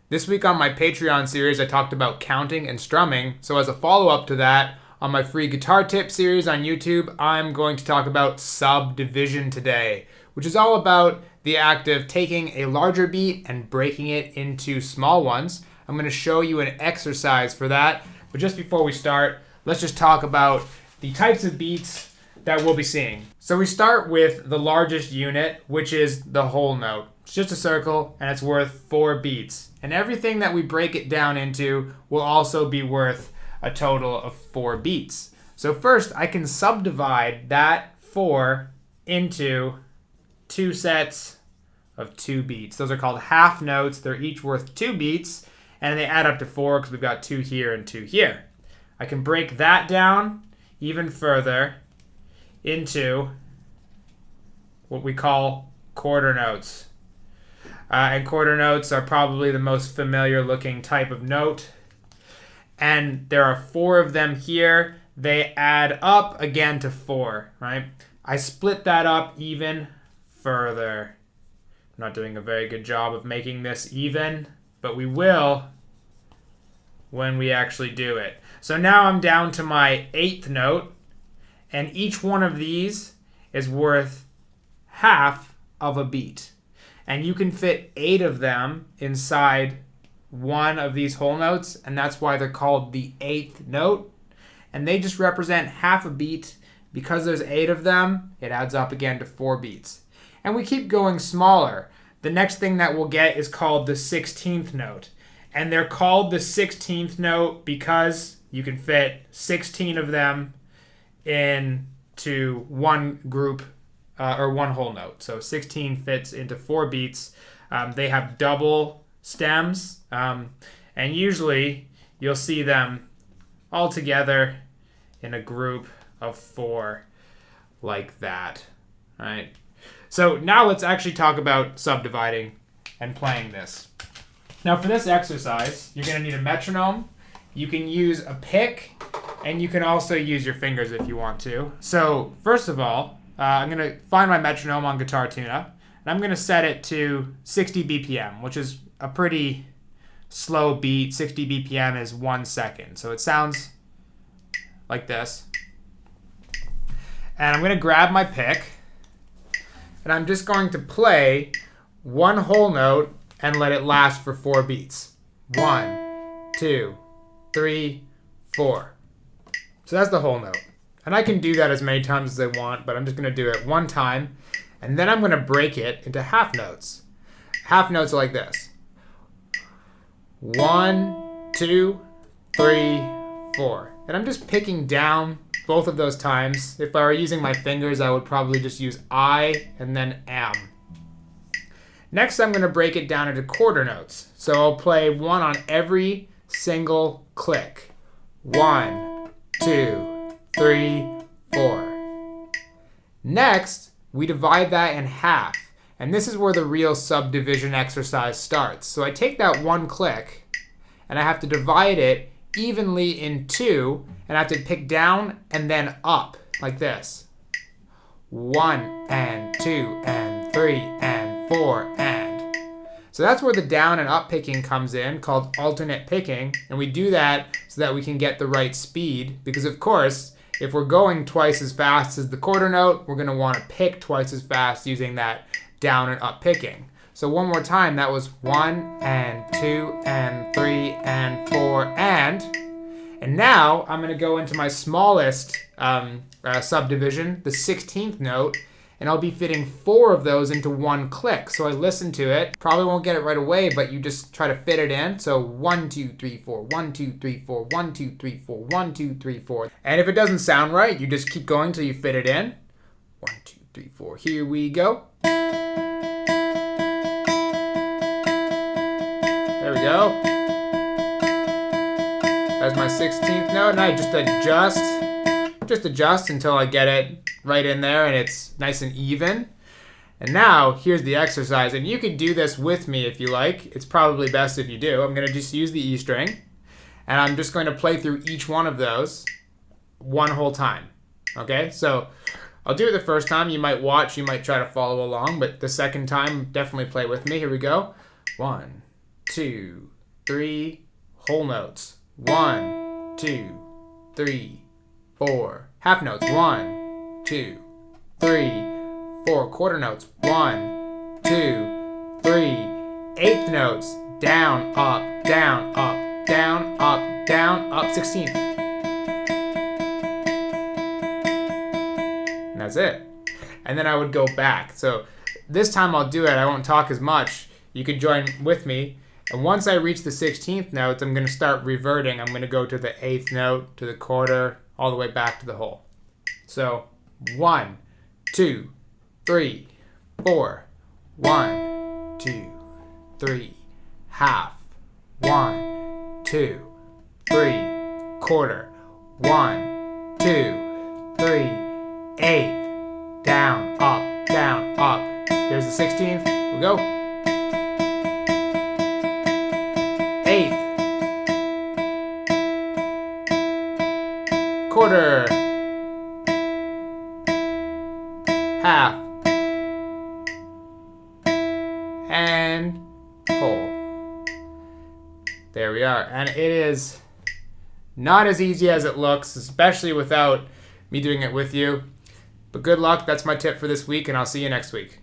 This week on my Patreon series, I talked about counting and strumming. So as a follow-up to that, on my free guitar tip series on YouTube, I'm going to talk about subdivision today, which is all about the act of taking a larger beat and breaking it into small ones. I'm going to show you an exercise for that. But just before we start, let's just talk about the types of beats that we'll be seeing. So we start with the largest unit, which is the whole note. It's just a circle, and it's worth 4 beats. And everything that we break it down into will also be worth a total of 4 beats. So first, I can subdivide that 4 into 2 sets of 2 beats. Those are called half notes. They're each worth 2 beats, and they add up to 4 because we've got 2 here and 2 here. I can break that down even further into what we call quarter notes. And quarter notes are probably the most familiar looking type of note. And there are 4 of them here. They add up again to 4, right? I split that up even further. I'm not doing a very good job of making this even, but we will when we actually do it. So now I'm down to my 8th note, and each one of these is worth half of a beat. And you can fit 8 of them inside one of these whole notes, and that's why they're called the 8th note. And they just represent half a beat. Because there's 8 of them, it adds up again to 4 beats. And we keep going smaller. The next thing that we'll get is called the 16th note. And they're called the 16th note because you can fit 16 of them into one group or one whole note. So 16 fits into 4 beats. They have double stems, and usually you'll see them all together in a group of 4 like that. All right. So now let's actually talk about subdividing and playing this. Now for this exercise, you're going to need a metronome. You can use a pick, and you can also use your fingers if you want to. So first of all, I'm going to find my metronome on Guitar Tune-Up, and I'm going to set it to 60 BPM, which is a pretty slow beat. 60 BPM is 1 second. So it sounds like this. And I'm going to grab my pick, and I'm just going to play one whole note and let it last for 4 beats. 1, 2, 3, 4. So that's the whole note. And I can do that as many times as I want, but I'm just going to do it one time. And then I'm going to break it into half notes. Half notes are like this. 1, 2, 3, 4. And I'm just picking down both of those times. If I were using my fingers, I would probably just use I and then am. Next, I'm going to break it down into quarter notes. So I'll play 1 on every single click. 1, 2, 3, 4. Next, we divide that in half. And this is where the real subdivision exercise starts. So I take that 1 click, and I have to divide it evenly in 2, and I have to pick down and then up, like this. 1 and 2 and 3 and 4 and. So that's where the down and up picking comes in, called alternate picking. And we do that so that we can get the right speed. Because of course, if we're going twice as fast as the quarter note, we're going to want to pick twice as fast using that down and up picking. So one more time, that was 1 and 2 and 3 and 4 and. And now I'm going to go into my smallest subdivision, the 16th note, and I'll be fitting 4 of those into 1 click. So I listen to it. Probably won't get it right away, but you just try to fit it in. So 1, 2, 3, 4, 1, 2, 3, 4, 1, 2, 3, 4, 1, 2, 3, 4. And if it doesn't sound right, you just keep going till you fit it in. 1, 2, 3, 4. Here we go. There we go. That's my 16th note, and I just adjust until I get it right in there and it's nice and even. And now here's the exercise, and you can do this with me if you like. It's probably best if you do. I'm going to just use the E string, and I'm just going to play through each one of those one whole time. Okay, so I'll do it the first time. You might watch, you might try to follow along, but the second time, definitely play with me. Here we go. 1, 2, 3 whole notes. 1, 2, 3, 4. Half notes. 1, 2, 3, 4. Quarter notes. 1, 2, 3. Eighth notes. Down, up, down, up, down, up, down, up. 16th. And that's it. And then I would go back. So this time I'll do it. I won't talk as much. You can join with me. And once I reach the 16th notes, I'm going to start reverting. I'm going to go to the 8th note, to the quarter, all the way back to the whole. So 1, 2, 3, 4. 1, 2, 3. Half. 1, 2, 3. Quarter. 1, 2, 3. Eighth. Down, up, down, up. Here's the 16th. We go. 8th. Quarter. Half. And whole. There we are. And it is not as easy as it looks, especially without me doing it with you. But good luck. That's my tip for this week, and I'll see you next week.